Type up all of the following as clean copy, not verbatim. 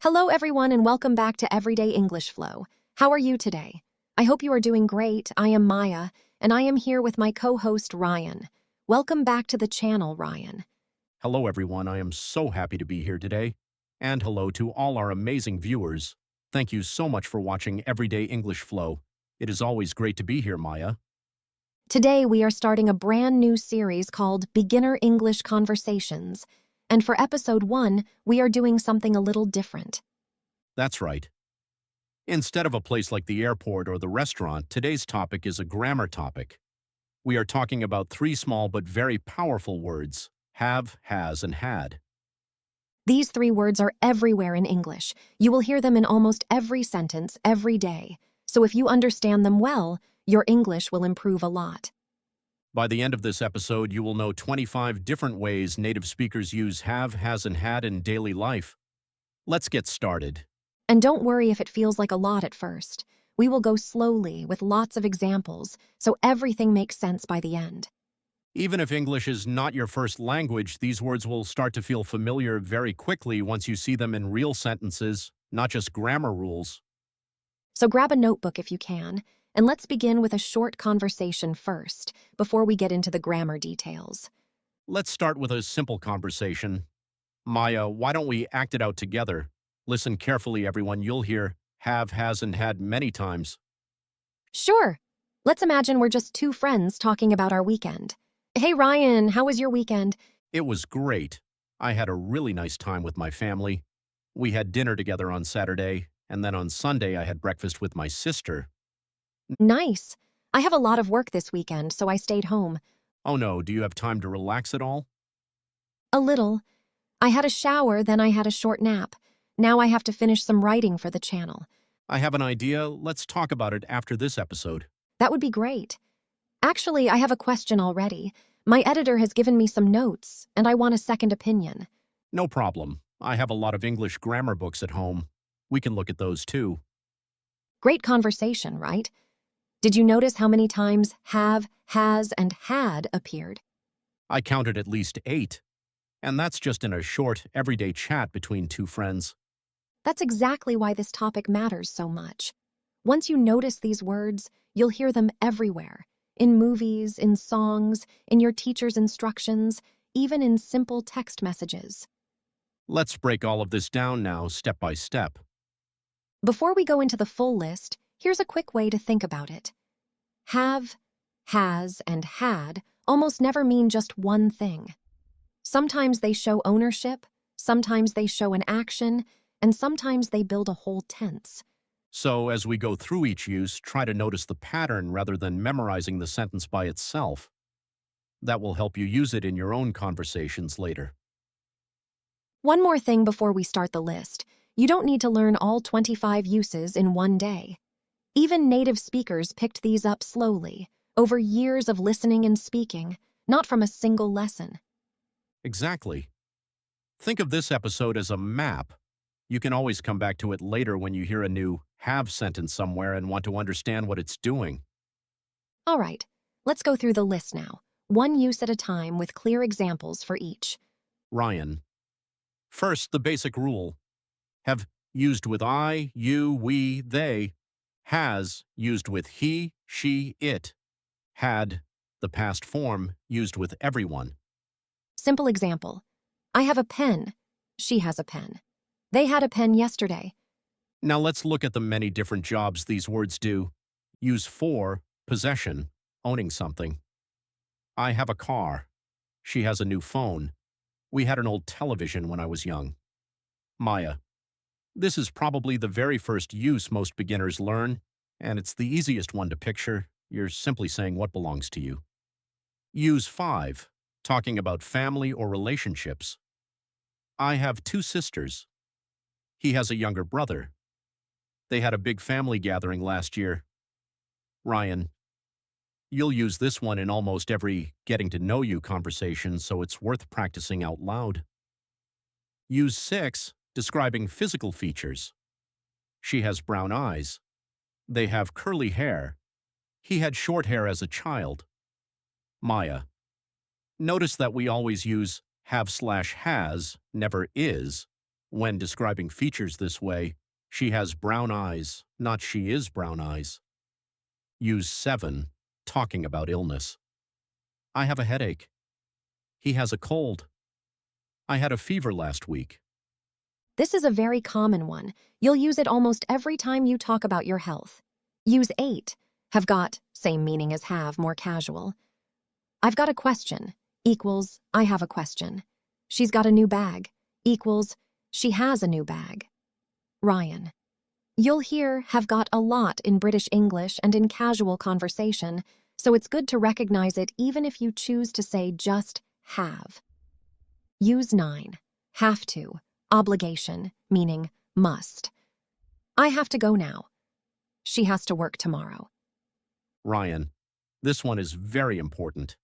Hello, everyone, and welcome back to Everyday English Flow. How are you today? I hope you are doing great. I am Maya, and I am here with my co-host, Ryan. Welcome back to the channel, Ryan. Hello, everyone. I am so happy to be here today. And hello to all our amazing viewers. Thank you so much for watching Everyday English Flow. It is always great to be here, Maya. Today, we are starting a brand new series called Beginner English Conversations. And for episode 1, we are doing something a little different. That's right. Instead of a place like the airport or the restaurant, today's topic is a grammar topic. We are talking about 3 small but very powerful words: have, has, and had. These 3 words are everywhere in English. You will hear them in almost every sentence every day. So if you understand them well, your English will improve a lot. By the end of this episode, you will know 25 different ways native speakers use have, has, and had in daily life. Let's get started. And don't worry if it feels like a lot at first. We will go slowly with lots of examples, so everything makes sense by the end. Even if English is not your first language, these words will start to feel familiar very quickly once you see them in real sentences, not just grammar rules. So grab a notebook if you can, and let's begin with a short conversation first, before we get into the grammar details. Let's start with a simple conversation. Maya, why don't we act it out together? Listen carefully, everyone. You'll hear have, has, and had many times. Sure. Let's imagine we're just 2 friends talking about our weekend. Hey, Ryan, how was your weekend? It was great. I had a really nice time with my family. We had dinner together on Saturday, and then on Sunday I had breakfast with my sister. Nice. I have a lot of work this weekend, so I stayed home. Oh no, do you have time to relax at all? A little. I had a shower, then I had a short nap. Now I have to finish some writing for the channel. I have an idea. Let's talk about it after this episode. That would be great. Actually, I have a question already. My editor has given me some notes, and I want a second opinion. No problem. I have a lot of English grammar books at home. We can look at those too. Great conversation, right? Did you notice how many times have, has, and had appeared? I counted at least 8. And that's just in a short, everyday chat between 2 friends. That's exactly why this topic matters so much. Once you notice these words, you'll hear them everywhere. In movies, in songs, in your teacher's instructions, even in simple text messages. Let's break all of this down now, step by step. Before we go into the full list, here's a quick way to think about it. Have, has, and had almost never mean just one thing. Sometimes they show ownership, sometimes they show an action, and sometimes they build a whole tense. So, as we go through each use, try to notice the pattern rather than memorizing the sentence by itself. That will help you use it in your own conversations later. One more thing before we start the list. You don't need to learn all 25 uses in one day. Even native speakers picked these up slowly, over years of listening and speaking, not from a single lesson. Exactly. Think of this episode as a map. You can always come back to it later when you hear a new have sentence somewhere and want to understand what it's doing. All right, let's go through the list now, one use at a time with clear examples for each. Ryan. First, the basic rule. Have used with I, you, we, they. Has used with he, she, it. Had, the past form, used with everyone. Simple example. I have a pen. She has a pen. They had a pen yesterday. Now let's look at the many different jobs these words do. Use for, possession, owning something. I have a car. She has a new phone. We had an old television when I was young. Maya. This is probably the very first use most beginners learn, and it's the easiest one to picture. You're simply saying what belongs to you. Use 5, talking about family or relationships. I have 2 sisters. He has a younger brother. They had a big family gathering last year. Ryan. You'll use this one in almost every getting to know you conversation, so it's worth practicing out loud. Use 6, describing physical features. She has brown eyes. They have curly hair. He had short hair as a child. Maya. Notice that we always use have/has, never is, when describing features this way. She has brown eyes, not she is brown eyes. Use 7, talking about illness. I have a headache. He has a cold. I had a fever last week. This is a very common one. You'll use it almost every time you talk about your health. Use 8, have got, same meaning as have, more casual. I've got a question, equals, I have a question. She's got a new bag, equals, she has a new bag. Ryan. You'll hear have got a lot in British English and in casual conversation, so it's good to recognize it even if you choose to say just have. Use 9, have to, obligation, meaning must. I have to go now. She has to work tomorrow. Ryan. This one is very important.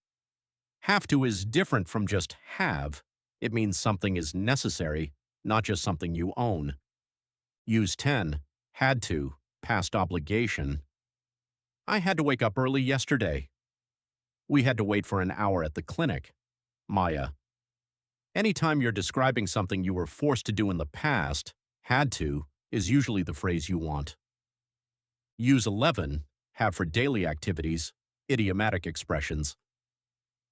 Have to is different from just have. It means something is necessary, not just something you own. Use 10, had to, past obligation. I had to wake up early yesterday. We had to wait for an hour at the clinic. Maya. Anytime you're describing something you were forced to do in the past, had to is usually the phrase you want. Use 11, have for daily activities, idiomatic expressions.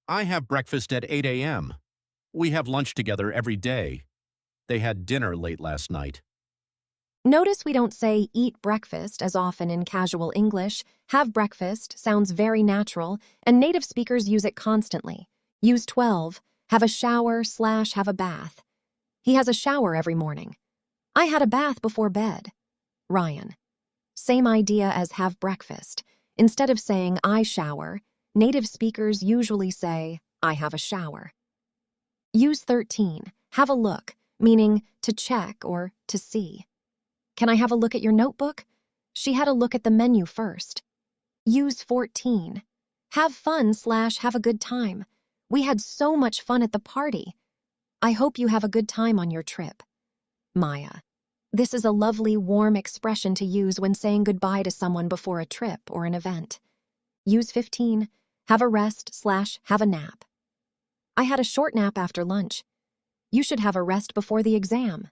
I have breakfast at 8 a.m. We have lunch together every day. They had dinner late last night. Notice we don't say eat breakfast as often in casual English. Have breakfast sounds very natural, and native speakers use it constantly. Use 12, have a shower/have a bath. He has a shower every morning. I had a bath before bed. Ryan. Same idea as have breakfast. Instead of saying I shower, native speakers usually say I have a shower. Use 13, have a look, meaning to check or to see. Can I have a look at your notebook? She had a look at the menu first. Use 14, have fun/have a good time. We had so much fun at the party. I hope you have a good time on your trip. Maya. This is a lovely, warm expression to use when saying goodbye to someone before a trip or an event. Use 15, have a rest/have a nap. I had a short nap after lunch. You should have a rest before the exam.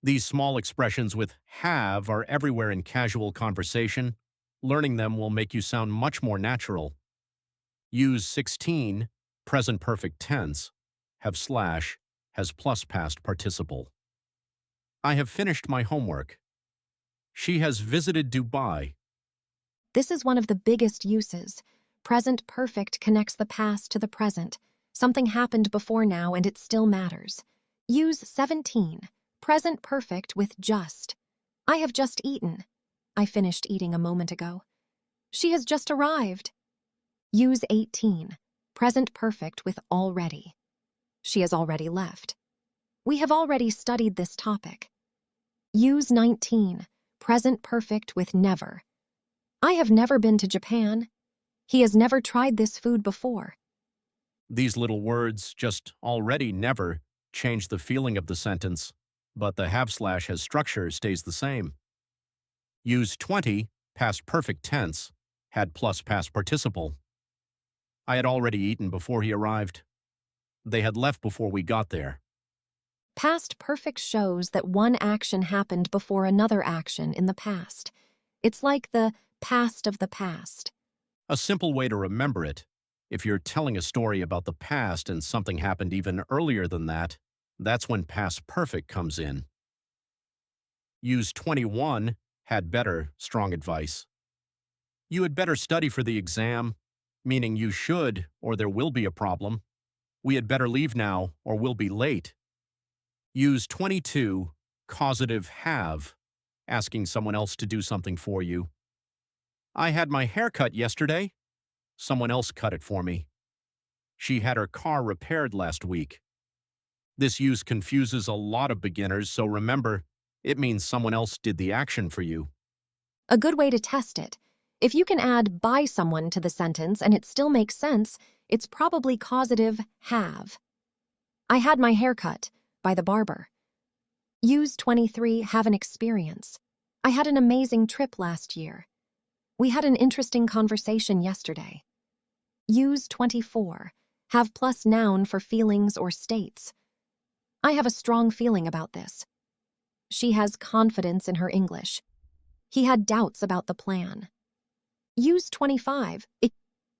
These small expressions with have are everywhere in casual conversation. Learning them will make you sound much more natural. Use 16, present perfect tense, have / has plus past participle. I have finished my homework. She has visited Dubai. This is one of the biggest uses. Present perfect connects the past to the present. Something happened before now and it still matters. Use 17, present perfect with just. I have just eaten. I finished eating a moment ago. She has just arrived. Use 18, present perfect with already. She has already left. We have already studied this topic. Use 19, present perfect with never. I have never been to Japan. He has never tried this food before. These little words, just already never, change the feeling of the sentence, but the have/ has structure stays the same. Use 20, past perfect tense, had plus past participle. I had already eaten before he arrived. They had left before we got there. Past perfect shows that one action happened before another action in the past. It's like the past of the past. A simple way to remember it, if you're telling a story about the past and something happened even earlier than that, that's when past perfect comes in. Use 21, had better, strong advice. You had better study for the exam, meaning you should, or there will be a problem. We had better leave now, or we'll be late. Use 22, causative have, asking someone else to do something for you. I had my hair cut yesterday. Someone else cut it for me. She had her car repaired last week. This use confuses a lot of beginners, so remember, it means someone else did the action for you. A good way to test it. If you can add by someone to the sentence and it still makes sense, it's probably causative have. I had my hair cut by the barber. Use 23, have an experience. I had an amazing trip last year. We had an interesting conversation yesterday. Use 24. Have plus noun for feelings or states. I have a strong feeling about this. She has confidence in her English. He had doubts about the plan. Use 25. It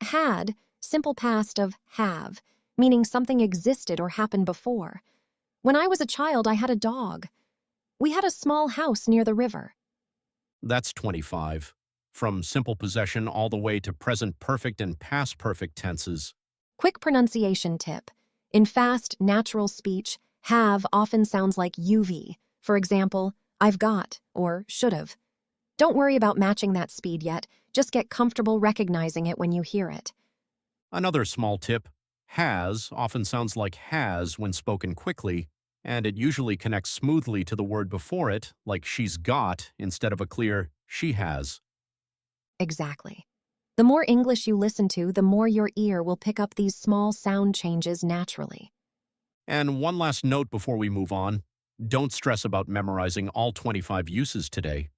had, simple past of have, meaning something existed or happened before. When I was a child, I had a dog. We had a small house near the river. That's 25. From simple possession all the way to present perfect and past perfect tenses. Quick pronunciation tip. In fast, natural speech, have often sounds like UV. For example, I've got or should've. Don't worry about matching that speed yet. Just get comfortable recognizing it when you hear it. Another small tip, has often sounds like has when spoken quickly, and it usually connects smoothly to the word before it, like she's got instead of a clear she has. Exactly. The more English you listen to, the more your ear will pick up these small sound changes naturally. And one last note before we move on. Don't stress about memorizing all 25 uses today.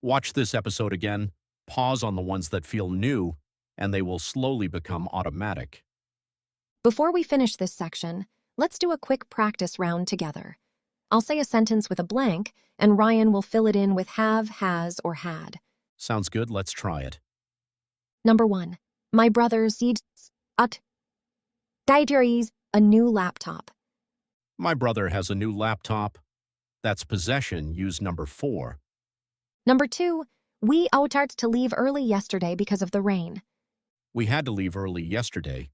Watch this episode again, pause on the ones that feel new, and they will slowly become automatic. Before we finish this section, let's do a quick practice round together. I'll say a sentence with a blank, and Ryan will fill it in with have, has, or had. Sounds good, let's try it. Number 1. My brother seeds at diaries a new laptop. My brother has a new laptop. That's possession, use number 4. Number 2. We outed to leave early yesterday because of the rain. We had to leave early yesterday.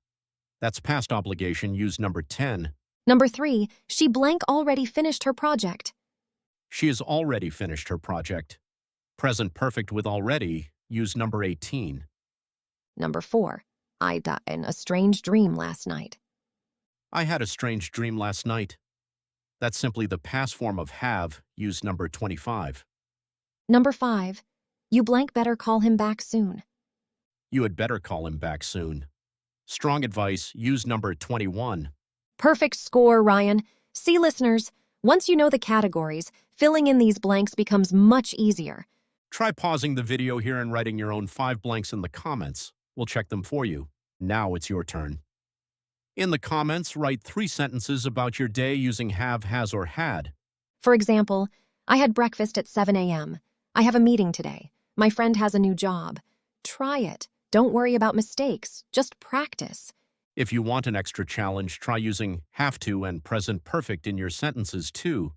That's past obligation, use number 10. Number 3. She blank already finished her project. She has already finished her project. Present perfect with already, use number 18. Number 4. I had a strange dream last night. I had a strange dream last night. That's simply the past form of have, use number 25. Number 5. You blank better call him back soon. You had better call him back soon. Strong advice, use number 21. Perfect score, Ryan. See, listeners, once you know the categories, filling in these blanks becomes much easier. Try pausing the video here and writing your own 5 blanks in the comments. We'll check them for you. Now it's your turn. In the comments, write 3 sentences about your day using have, has, or had. For example, I had breakfast at 7 a.m. I have a meeting today. My friend has a new job. Try it. Don't worry about mistakes. Just practice. If you want an extra challenge, try using have to and present perfect in your sentences too.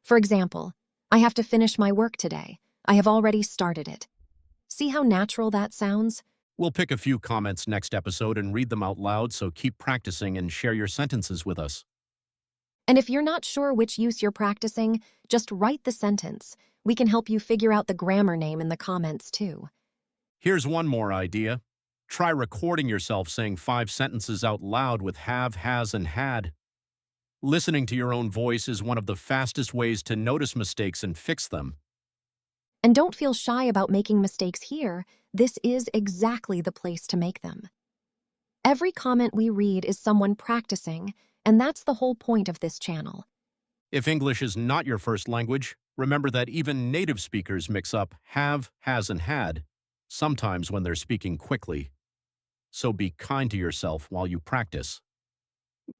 For example, I have to finish my work today. I have already started it. See how natural that sounds? We'll pick a few comments next episode and read them out loud, so keep practicing and share your sentences with us. And if you're not sure which use you're practicing, just write the sentence. We can help you figure out the grammar name in the comments too. Here's one more idea. Try recording yourself saying 5 sentences out loud with have, has, and had. Listening to your own voice is one of the fastest ways to notice mistakes and fix them. And don't feel shy about making mistakes here. This is exactly the place to make them. Every comment we read is someone practicing, and that's the whole point of this channel. If English is not your first language, remember that even native speakers mix up have, has, and had, sometimes when they're speaking quickly. So be kind to yourself while you practice.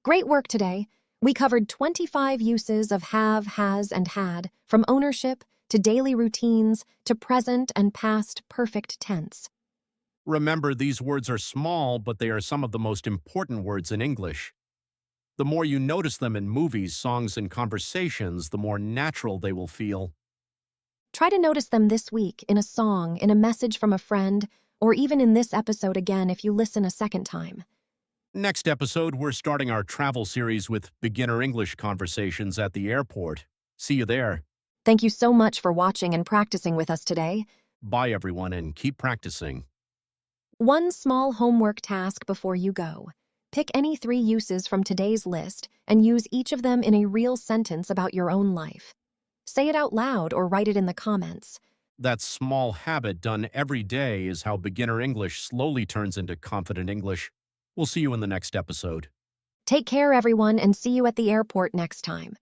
Great work today. We covered 25 uses of have, has, and had, from ownership to daily routines to present and past perfect tense. Remember, these words are small, but they are some of the most important words in English. The more you notice them in movies, songs, and conversations, the more natural they will feel. Try to notice them this week in a song, in a message from a friend, or even in this episode again if you listen a second time. Next episode, we're starting our travel series with beginner English conversations at the airport. See you there. Thank you so much for watching and practicing with us today. Bye, everyone, and keep practicing. One small homework task before you go. Pick any 3 uses from today's list and use each of them in a real sentence about your own life. Say it out loud or write it in the comments. That small habit done every day is how beginner English slowly turns into confident English. We'll see you in the next episode. Take care, everyone, and see you at the airport next time.